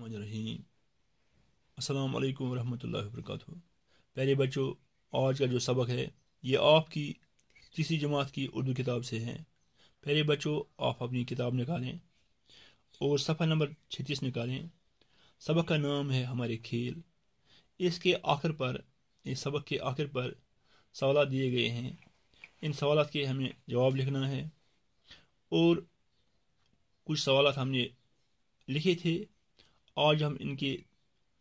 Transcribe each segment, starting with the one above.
बिस्मिल्लाहिर्रहमानिर्रहीम। अस्सलाम वालेकुम रहमतुल्लाहि वबरकातुहू। प्यारे बच्चों, आज का जो सबक है ये आपकी तीसरी जमात की उर्दू किताब से है। प्यारे बच्चों, आप अपनी किताब निकालें और सफ़ा नंबर 36 निकालें। सबक का नाम है हमारे खेल। इसके आखिर पर, इस सबक के आखिर पर सवाल दिए गए हैं। इन सवाल के हमें जवाब लिखना है और कुछ सवाल हमने लिखे थे, आज हम इनके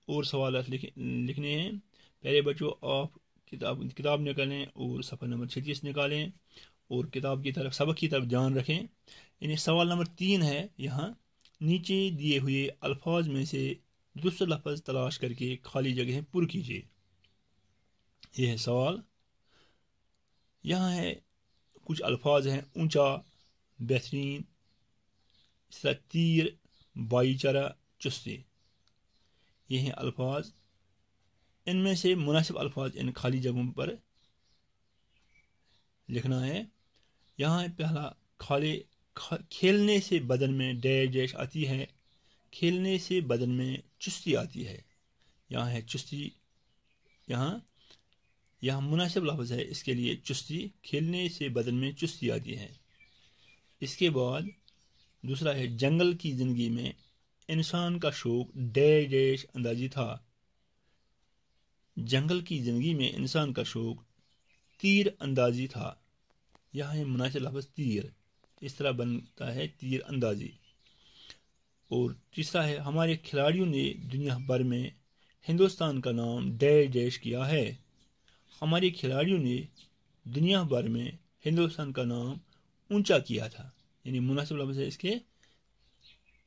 और सवाल लिखने हैं। प्यारे बच्चों, आप किताब निकालें और सफ़ा नंबर 36 निकालें और किताब की तरफ, सबक की तरफ ध्यान रखें। यानी सवाल नंबर 3 है, यहाँ नीचे दिए हुए अल्फाज में से दुरुस्त लफ्ज़ तलाश करके खाली जगह पुर कीजिए। यह है सवाल। यहाँ है कुछ अल्फाज हैं: ऊंचा, बेहतरीन, तीर, भाईचारा, चुस्ती। ये हैं अल्फाज। इनमें से मुनासिब अल्फाज इन खाली जगहों पर लिखना है। यहाँ है पहला, खेलने से बदन में डैश डैश आती है। खेलने से बदन में चुस्ती आती है। यहाँ है चुस्ती। यहाँ मुनासिब लफ्ज़ है इसके लिए चुस्ती। खेलने से बदन में चुस्ती आती है। इसके बाद दूसरा है, जंगल की जिंदगी में इंसान का शौक डैश डैश अंदाजी था। जंगल की जिंदगी में इंसान का शौक तीर अंदाजी था। यहाँ है मुनासिब लफ्ज़ तीर। इस तरह बनता है तीर अंदाजी। और तीसरा है, हमारे खिलाड़ियों ने दुनिया भर में हिंदुस्तान का नाम डैश डैश किया है। हमारे खिलाड़ियों ने दुनिया भर में हिंदुस्तान का नाम ऊंचा किया था। यानी मुनासिब लफ्ज़ है इसके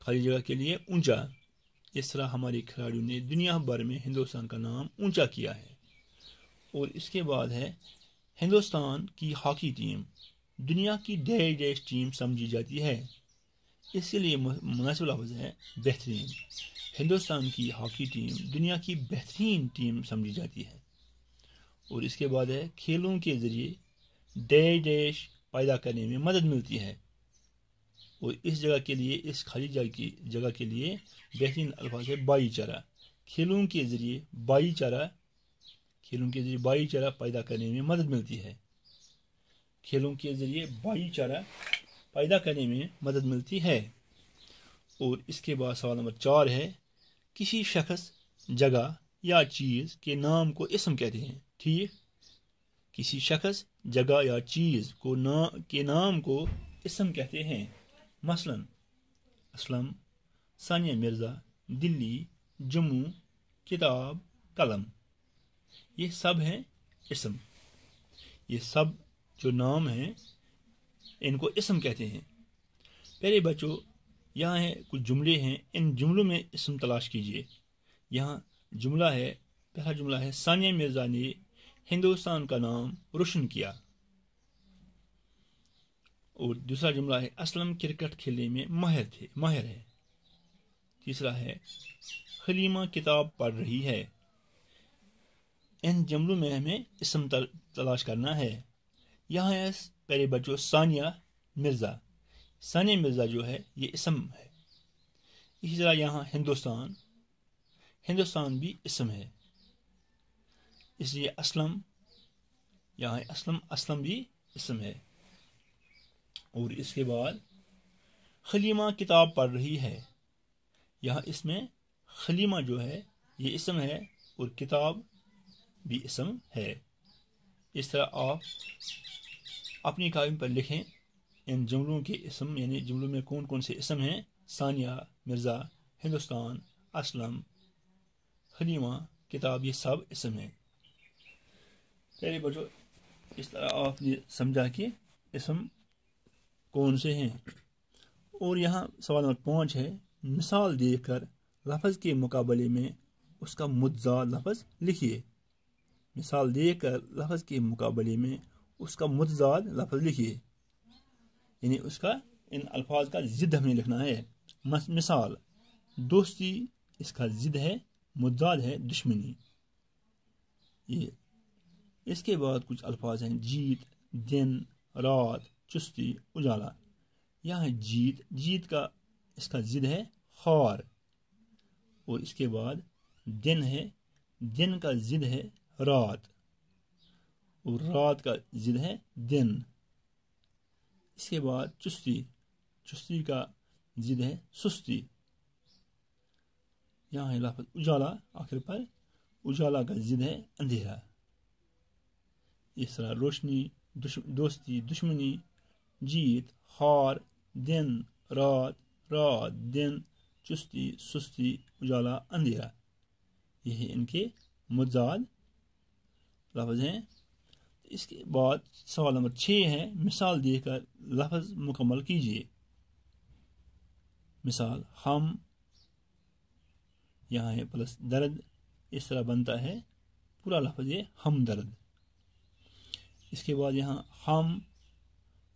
खाली जगह के लिए ऊंचा। इस तरह हमारे खिलाड़ियों ने दुनिया भर में हिंदुस्तान का नाम ऊंचा किया है। और इसके बाद है, हिंदुस्तान की हॉकी टीम दुनिया की डैश डैश टीम समझी जाती है। इसके लिए मुनासिब लफ्ज़ है बेहतरीन। हिंदुस्तान की हॉकी टीम दुनिया की बेहतरीन टीम समझी जाती है। और इसके बाद है, खेलों के ज़रिए डैश डैश पैदा करने में मदद मिलती है। और इस जगह के लिए, इस खाली जगह के लिए बेहतरीन अल्फाज है भाईचारा। खेलों के ज़रिए भाईचारा पैदा करने में मदद मिलती है। खेलों के ज़रिए भाईचारा पैदा करने में मदद मिलती है। और इसके बाद सवाल नंबर 4 है, किसी शख्स, जगह या चीज़ के नाम को इसम कहते हैं। ठीक, किसी शख्स, जगह या चीज़ के नाम को इसम कहते हैं। मसलन असलम, सानिया मिर्ज़ा, दिल्ली, जम्मू, किताब, कलम। ये सब हैं इसम। ये सब जो नाम हैं इनको इसम कहते हैं। प्यारे बच्चों, यहाँ है कुछ जुमले हैं। इन जुमलों में इसम तलाश कीजिए। यहाँ जुमला है, पहला जुमला है, सानिया मिर्ज़ा ने हिंदुस्तान का नाम रोशन किया। और दूसरा जुमला है, असलम क्रिकेट खेलने में माहिर है। तीसरा है, हलीमा किताब पढ़ रही है। इन जुमलों में हमें इसम तलाश करना है। यहाँ है प्यारे बच्चों, सानिया मिर्ज़ा। सानिया मिर्ज़ा जो है ये इसम है। इसी तरह यहाँ हिंदुस्तान भी इसम है, इसलिए असलम, यहाँ है असलम भी इसम है। और इसके बाद खलीमा किताब पढ़ रही है। यहाँ इसमें खलीमा जो है ये इसम है और किताब भी इसम है। इस तरह आप अपनी कापी पर लिखें इन जुमलों के इसम, यानी जुमलों में कौन कौन से इसम हैं। सानिया मिर्ज़ा, हिंदुस्तान, असलम, खलीमा, किताब, ये सब इसम हैं। प्यारे बच्चों, इस तरह आपने समझा कि इसम कौन से हैं। और यहाँ सवाल नंबर 5 है, मिसाल देकर लफ्ज़ के मुकाबले में उसका मुतज़ाद लफ्ज़ लिखिए। मिसाल देकर लफ्ज़ के मुकाबले में उसका मुतज़ाद लफ्ज़ लिखिए। यानी उसका, इन अल्फाज का ज़िद हमें लिखना है। मिसाल, दोस्ती, इसका ज़िद है, मुतज़ाद है दुश्मनी। ये इसके बाद कुछ अल्फाज हैं, जीत, दिन, रात, चुस्ती, उजाला। यहाँ है जीत का इसका ज़िद है हार। اور اس کے بعد دن ہے، دن کا ضد ہے رات، اور رات کا ضد ہے دن۔ اس کے بعد چستی، چستی کا ضد ہے سستی۔ یہاں ہے لفظ اجالا، آخر پر اجالا کا ضد ہے اندھیرا۔ اس طرح روشنی، دوستی، دشمنی، جیت، ہار، دن، رات، رات، دن، چستی، سستی، اجالا، اندھیرا، یہ ان کے متضاد لفظ ہیں۔ اس کے بعد سوال نمبر 6 ہے، مثال دے کر لفظ مکمل کیجیے۔ مثال ہم، یہاں ہے پلس درد، اس طرح بنتا ہے پورا لفظ یہ ہم درد۔ اس کے بعد یہاں ہم،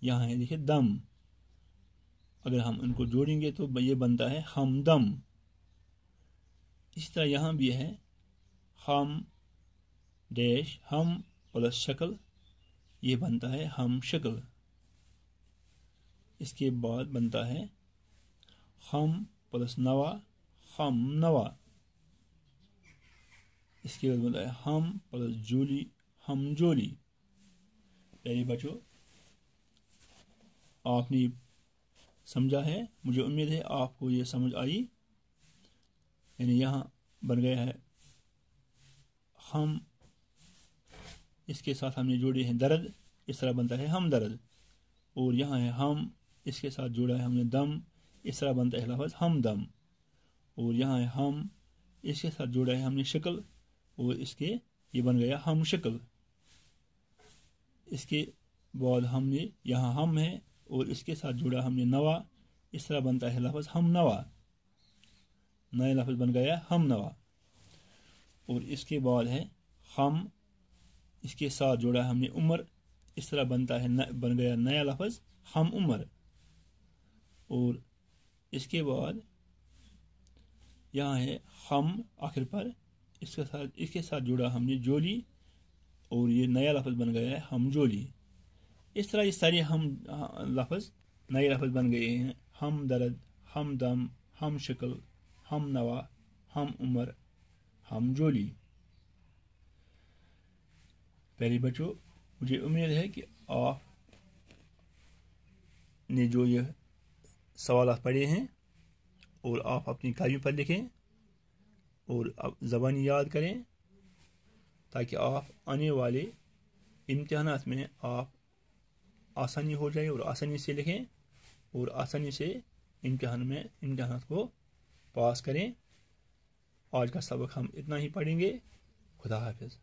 یہاں ہے دیکھیں دم، اگر ہم ان کو جوڑیں گے تو یہ بنتا ہے ہم دم۔ اسی طرح یہاں بھی ہے ہم ڈیش، ہم پلس شکل، یہ بنتا ہے ہم شکل۔ اس کے بعد بنتا ہے ہم پلس نوا، ہم نوا۔ اس کے بعد بنتا ہے ہم پلس جولی، ہم جولی۔ پیارے بچوں، آپ نے سمجھا ہے، مجھے امید ہے آپ کو یہ سمجھ آئی۔ یعنی یہاں بن گیا ہے ہم، اس کے ساتھ ہم نے جوڑے ہیں درد، اس طرح بنتا ہے ہم درد۔ اور یہاں ہے ہم، اس کے ساتھ جوڑا ہے ہم نے دم، اس طرح بنتا ہے لفظ ہم دم۔ اور یہاں ہے ہم، اس کے ساتھ جوڑا ہے ہم نے شکل، اور اس کے یہ بن گیا ہم شکل۔ اس کے بعد ہم نے یہاں ہم ہے، اور اس کے ساتھ جوڑا ہم نے نوا، اس طرح بنتا ہے لفظ ہم نوا، نیا لفظ بن گیا ہم نوا۔ اور اس کے بعد ہے ہم، اس کے ساتھ جوڑا ہم نے عمر، اس طرح بنتا ہے بن گیا نیا لفظ ہم عمر۔ اور اس کے بعد یہاں ہے ہم، آخر پر اس کے ساتھ جوڑا ہم نے جولی، اور یہ نیا لفظ بن گیا ہے ہم جولی۔ اس طرح یہ سارے ہم لفظ نئے لفظ بن گئے ہیں، ہم درد، ہم دم، ہم شکل، ہم نوا، ہم عمر، ہم جولی۔ پیارے بچوں، مجھے امید ہے کہ آپ نے جو یہ سوالات پڑھے ہیں اور آپ اپنی کاپی پر لکھیں اور زبانی یاد کریں، تاکہ آپ آنے والے امتحانات میں آپ آسانی ہو جائے اور آسانی سے لکھیں اور آسانی سے امتحانات کو پاس کریں۔ آج کا سبق ہم اتنا ہی پڑھیں گے۔ خدا حافظ۔